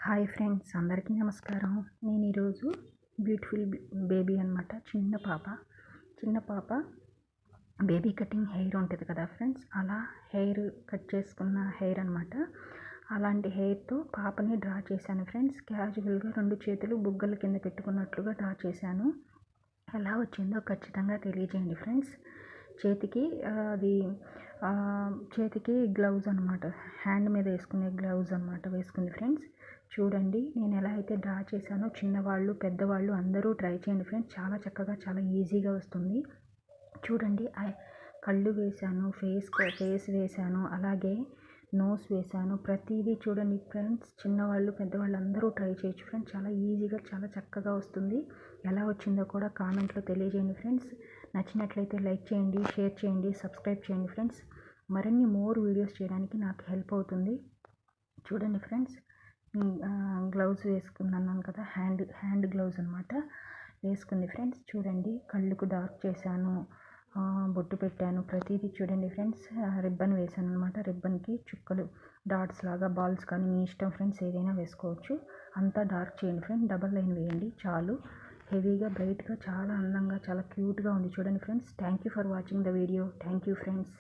Hi friends, అందరికీ నమస్కారం. నేను ఈరోజు బ్యూటిఫుల్ బేబీ అనమాట. చిన్న పాప బేబీ కటింగ్ హెయిర్ ఉంటుంది కదా ఫ్రెండ్స్, అలా హెయిర్ కట్ చేసుకున్న హెయిర్ అనమాట. అలాంటి హెయిర్తో పాపని డ్రా చేశాను ఫ్రెండ్స్. క్యాజువల్గా 2 చేతులు బుగ్గల కింద పెట్టుకున్నట్లుగా డ్రా చేశాను. ఎలా వచ్చిందో ఖచ్చితంగా తెలియజేయండి ఫ్రెండ్స్. చేతికి గ్లౌజ్ అనమాట, హ్యాండ్ మీద వేసుకునే గ్లౌజ్ అనమాట వేసుకుంది ఫ్రెండ్స్. చూడండి నేను ఎలా అయితే డ్రా చేశానో చిన్నవాళ్ళు పెద్దవాళ్ళు అందరూ ట్రై చేయండి ఫ్రెండ్స్. చాలా చక్కగా చాలా ఈజీగా వస్తుంది. చూడండి, కళ్ళు వేశాను, ఫేస్ వేశాను, అలాగే నోస్ వేశాను. ప్రతిదీ చూడండి ఫ్రెండ్స్. చిన్నవాళ్ళు పెద్దవాళ్ళు అందరూ ట్రై చేయొచ్చు ఫ్రెండ్స్. చాలా ఈజీగా చాలా చక్కగా వస్తుంది. ఎలా వచ్చిందో కూడా కామెంట్లో తెలియజేయండి ఫ్రెండ్స్. నచ్చినట్లయితే లైక్ చేయండి, షేర్ చేయండి, సబ్స్క్రైబ్ చేయండి ఫ్రెండ్స్. మరిన్ని వీడియోస్ చేయడానికి నాకు హెల్ప్ అవుతుంది. చూడండి ఫ్రెండ్స్, గ్లౌజ్ వేసుకున్నాను కదా, హ్యాండ్ గ్లౌజ్ అనమాట వేసుకుంది ఫ్రెండ్స్. చూడండి, కళ్ళుకు డార్క్ చేశాను, బొట్టు పెట్టాను, ప్రతిదీ చూడండి ఫ్రెండ్స్. రిబ్బన్ వేసాను అనమాట. రిబ్బన్కి చుక్కలు డాట్స్ లాగా బాల్స్ కానీ మీ ఇష్టం ఫ్రెండ్స్, ఏదైనా వేసుకోవచ్చు. అంతా డార్క్ చేయండి ఫ్రెండ్స్. డబల్ లైన్ వేయండి చాలు. హెవీగా బ్రైట్గా చాలా అందంగా చాలా క్యూట్గా ఉంది చూడండి friends. Thank you for watching the video. Thank you friends.